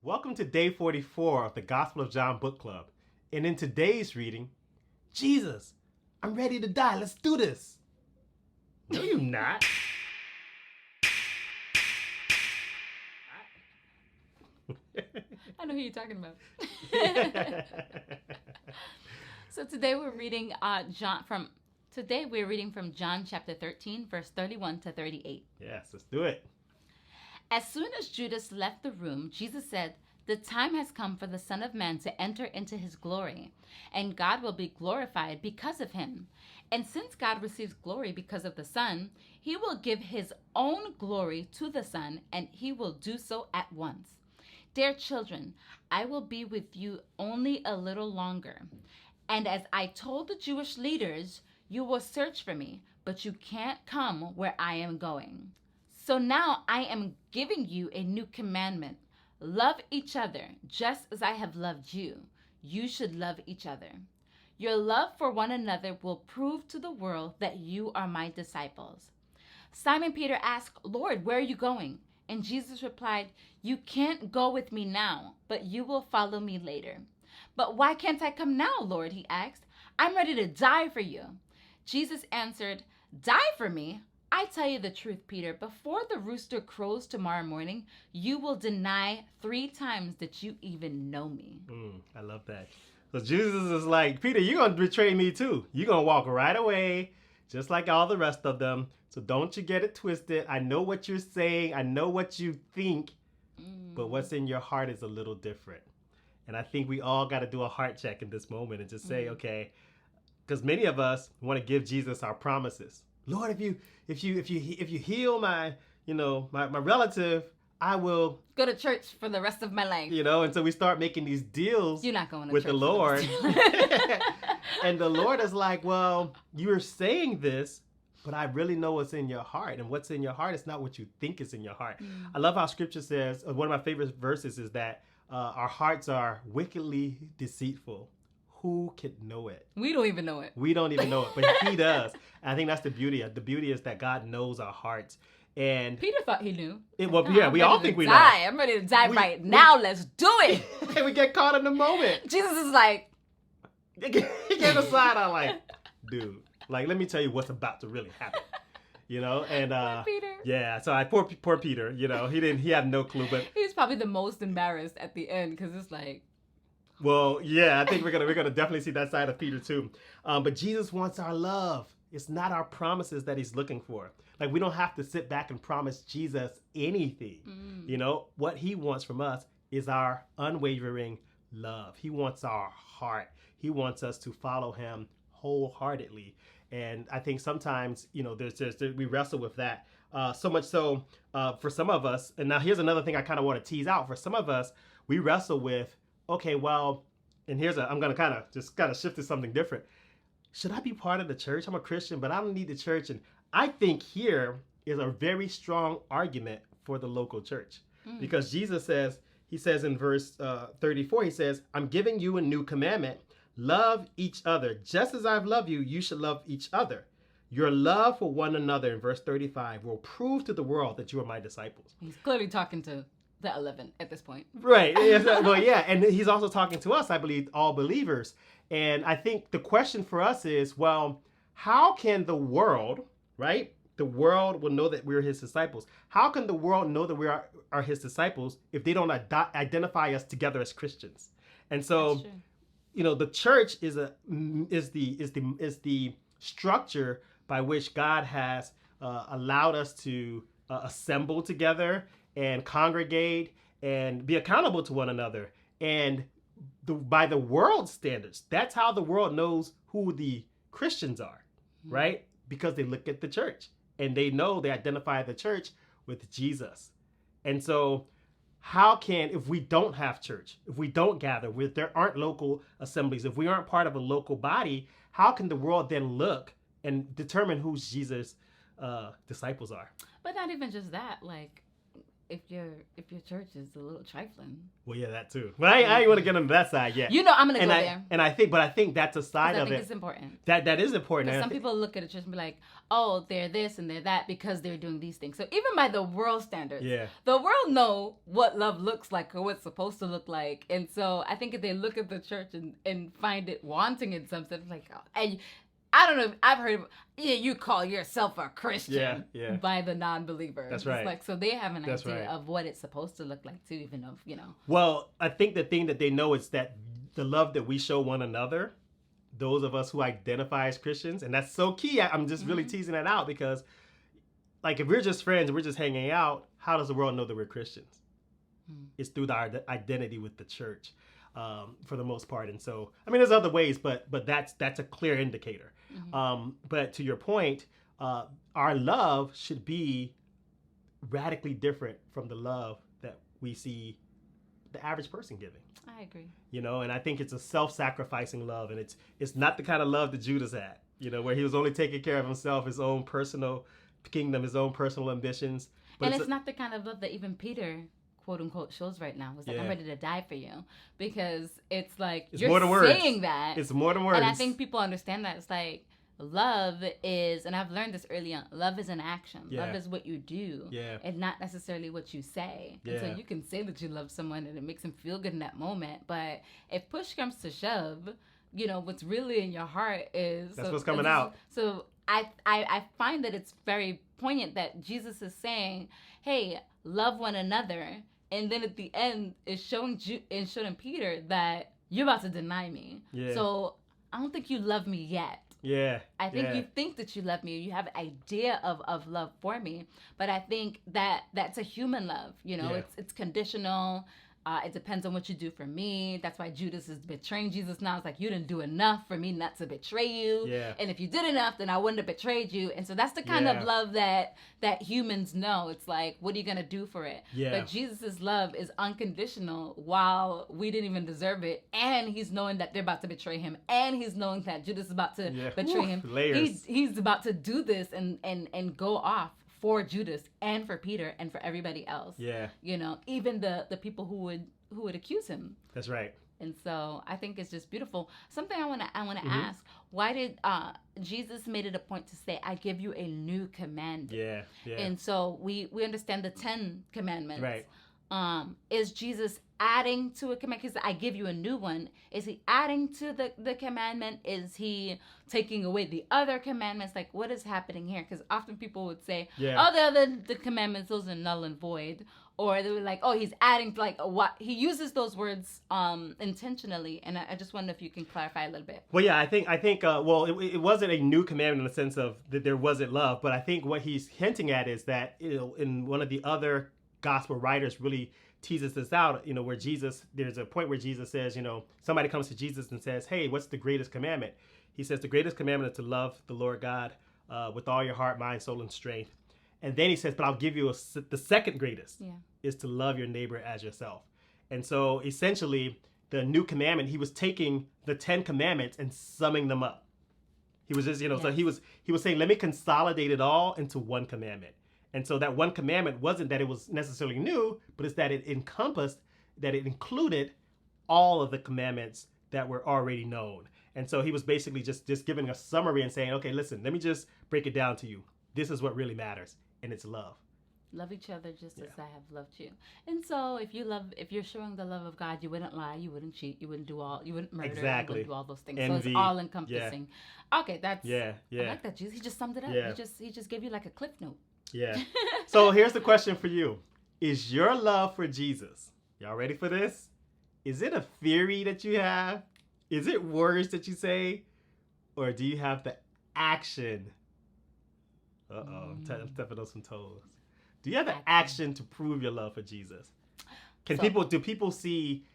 Welcome to day 44 of the Gospel of John Book Club. And in today's reading, Jesus, I'm ready to die. Let's do this. No, you're not. I know who you're talking about. So today we're reading from John chapter 13, verse 31 to 38. Yes, let's do it. As soon as Judas left the room, Jesus said, "The time has come for the Son of Man to enter into his glory, and God will be glorified because of him. And since God receives glory because of the Son, he will give his own glory to the Son, and he will do so at once. Dear children, I will be with you only a little longer. And as I told the Jewish leaders, you will search for me, but you can't come where I am going. So now I am giving you a new commandment. Love each other just as I have loved you. You should love each other. Your love for one another will prove to the world that you are my disciples." Simon Peter asked, "Lord, where are you going?" And Jesus replied, "You can't go with me now, but you will follow me later." "But why can't I come now, Lord?" he asked. "I'm ready to die for you." Jesus answered, "Die for me? I tell you the truth, Peter, before the rooster crows tomorrow morning, you will deny 3 times that you even know me." I love that. So Jesus is like, Peter, you're going to betray me too. You're going to walk right away, just like all the rest of them. So don't you get it twisted. I know what you're saying. I know what you think, but what's in your heart is a little different. And I think we all got to do a heart check in this moment and just say, okay, because many of us want to give Jesus our promises. Lord, if you heal my relative, I will go to church for the rest of my life. And so we start making these deals You're not going to with church the Lord. And the Lord is like, well, you're saying this, but I really know what's in your heart. And what's in your heart is not what you think is in your heart. I love how scripture says, one of my favorite verses is that our hearts are wickedly deceitful. Who could know it? We don't even know it. We don't even know it, but he does. And I think that's the beauty. The beauty is that God knows our hearts. And Peter thought he knew. We all think we know. I'm ready to die right now. Let's do it. And we get caught in the moment. Jesus is like, he gave a side eye like, dude, like, let me tell you what's about to really happen. And poor Peter. Yeah, so poor Peter, he had no clue, but he's probably the most embarrassed at the end because it's like, well, yeah, I think we're gonna definitely see that side of Peter too. But Jesus wants our love. It's not our promises that he's looking for. Like, we don't have to sit back and promise Jesus anything. What he wants from us is our unwavering love. He wants our heart. He wants us to follow him wholeheartedly. And I think sometimes, we wrestle with that. So much so for some of us, and now here's another thing I kind of want to tease out. For some of us, we wrestle with, okay, well, and I'm going to kind of shift to something different. Should I be part of the church? I'm a Christian, but I don't need the church. And I think here is a very strong argument for the local church. Because Jesus says in verse 34, he says, "I'm giving you a new commandment. Love each other. Just as I've loved you, you should love each other. Your love for one another," in verse 35, "will prove to the world that you are my disciples." He's clearly talking to the 11 at this point. Right. Well, yeah. And he's also talking to us, I believe, all believers. And I think the question for us is, well, how can the world, right? The world will know that we're his disciples. How can the world know that we are his disciples if they don't identify us together as Christians? And so, the church is the structure by which God has allowed us to assemble together and congregate and be accountable to one another. And by the world's standards, that's how the world knows who the Christians are, right? Because they look at the church and they identify the church with Jesus. And so if we don't have church, if we don't gather, if there aren't local assemblies, if we aren't part of a local body, how can the world then look and determine who Jesus' disciples are? But not even just that, like, if your church is a little trifling. Well, yeah, that too. But I ain't want to get on that side yet. You know, I'm gonna and go I, there. And I think that's a side I of think it. it's important. That is important. Because some people look at a church and be like, oh, they're this and they're that because they're doing these things. So even by the world standards, the world know what love looks like or what it's supposed to look like. And so I think if they look at the church and find it wanting in some sense, like, oh, and I don't know, I've heard, you call yourself a Christian by the non-believer. That's right. It's like, so they have an idea of what it's supposed to look like too, even of, Well, I think the thing that they know is that the love that we show one another, those of us who identify as Christians, and that's so key. I'm just really teasing that out because, like, if we're just friends and we're just hanging out, how does the world know that we're Christians? It's through our identity with the church, for the most part. And so, I mean, there's other ways, but that's a clear indicator. But to your point, our love should be radically different from the love that we see the average person giving. I agree. And I think it's a self-sacrificing love, and it's not the kind of love that Judas had, where he was only taking care of himself, his own personal kingdom, his own personal ambitions. But it's not the kind of love that even Peter, quote unquote, shows right now. It's like, I'm ready to die for you, because it's like, it's you're more than words. saying that. It's more than words. And I think people understand that. It's like, love is, and I've learned this early on, love is an action. Love is what you do, and not necessarily what you say. And so you can say that you love someone and it makes them feel good in that moment, but if push comes to shove, what's really in your heart is... That's what's coming out. So I find that it's very poignant that Jesus is saying, hey, love one another, and then at the end is showing Peter that you're about to deny me. So I don't think you love me yet. I think you think that you love me. You have an idea of love for me. But I think that's a human love. It's conditional. It depends on what you do for me. That's why Judas is betraying Jesus now. It's like, you didn't do enough for me not to betray you. And if you did enough, then I wouldn't have betrayed you. And so that's the kind of love that humans know. It's like, what are you going to do for it? But Jesus' love is unconditional while we didn't even deserve it. And he's knowing that they're about to betray him. And he's knowing that Judas is about to betray him. Layers. He's about to do this and go off for Judas and for Peter and for everybody else. Even the people who would accuse him. That's right. And so I think it's just beautiful. Something I want to ask: why did Jesus made it a point to say, "I give you a new commandment"? And so we understand the 10 commandments. Right. Is Jesus adding to a commandment? Because I give you a new one. Is he adding to the commandment? Is he taking away the other commandments? Like, what is happening here? Because often people would say, oh, the commandments, those are null and void. Or they were like, oh, he's adding, like, what? He uses those words intentionally. And I just wonder if you can clarify a little bit. Well, yeah, I think well, it wasn't a new commandment in the sense of that there wasn't love. But I think what he's hinting at is that, in one of the other gospel writers really teases this out, where there's a point where Jesus says, somebody comes to Jesus and says, hey, what's the greatest commandment? He says, the greatest commandment is to love the Lord God with all your heart, mind, soul, and strength. And then he says, but I'll give you the second greatest is to love your neighbor as yourself. And so essentially the new commandment, he was taking the 10 commandments and summing them up. He was just, so he was saying, let me consolidate it all into one commandment. And so that one commandment wasn't that it was necessarily new, but it's that it included all of the commandments that were already known. And so he was basically just giving a summary and saying, okay, listen, let me just break it down to you. This is what really matters, and it's love. Love each other just as I have loved you. And so if you're showing the love of God, you wouldn't lie, you wouldn't cheat, you wouldn't murder, exactly. You wouldn't do all those things. Envy. So it's all encompassing. Okay, that's I like that. Jesus, he just summed it up. He just gave you like a cliff note. So here's the question for you. Is your love for Jesus, y'all ready for this? Is it a theory that you have? Is it words that you say? Or do you have the action? I'm stepping on some toes. Do you have the action to prove your love for Jesus? Do people see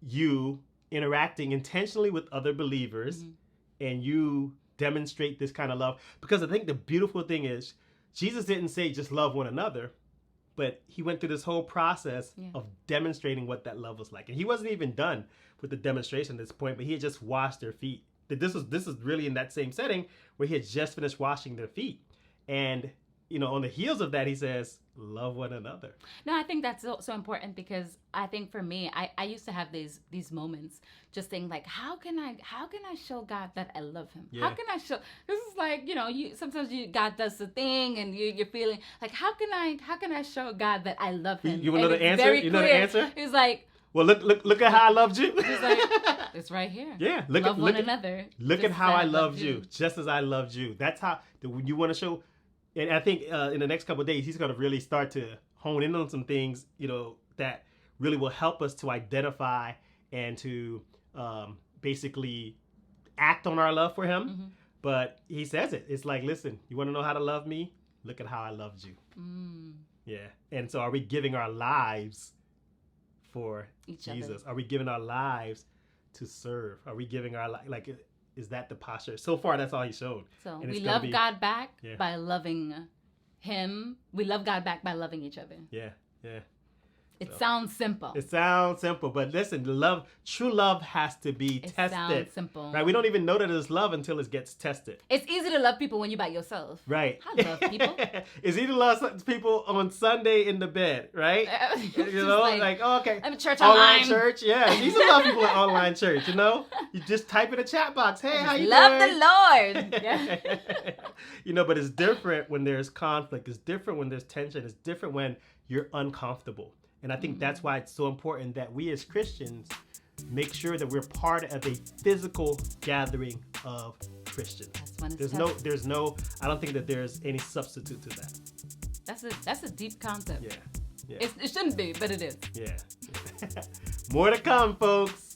you interacting intentionally with other believers and you demonstrate this kind of love? Because I think the beautiful thing is, Jesus didn't say just love one another, but he went through this whole process of demonstrating what that love was like. And he wasn't even done with the demonstration at this point, but he had just washed their feet. This is really in that same setting where he had just finished washing their feet. And, on the heels of that, he says, love one another. No, I think that's so important because I think for me, I used to have these moments just saying like, how can I show God that I love him? Yeah. How can I show, this is like, sometimes God does the thing and you're feeling like, how can I show God that I love him? You want to know And the it's answer? very You know the clear. answer? It's like, Well, look at how I loved you. it's like, it's right here. Yeah, Love one another. Look just at how as I loved you, just as I loved you. That's how you want to show. And I think in the next couple of days, he's going to really start to hone in on some things, that really will help us to identify and to basically act on our love for him. Mm-hmm. But he says it. It's like, listen, you want to know how to love me? Look at how I loved you. Mm. Yeah. And so are we giving our lives for Each Jesus? other. Are we giving our lives to serve? Are we giving our is that the posture? So far, that's all he showed. So And we it's gonna love be- God back Yeah. by loving him. We love God back by loving each other. Yeah, yeah. It So- sounds simple. It sounds simple, but listen, true love has to be It tested. sounds simple. Right? We don't even know that it's love until it gets tested. It's easy to love people when you're by yourself. Right. I love people. It's easy to love people on Sunday in the bed, right? Just You know, like, oh, okay. I'm at church Online online. church, yeah. You used to love people in online church, You just type in a chat box, hey, how you Love doing? the Lord. Yeah. But it's different when there's conflict. It's different when there's tension. It's different when you're uncomfortable. And I think that's why it's so important that we as Christians make sure that we're part of a physical gathering of Christians. That's when it's There's tough. no, I don't think that there's any substitute to that. That's a deep concept. Yeah. It shouldn't be, but it is. Yeah. More to come, folks.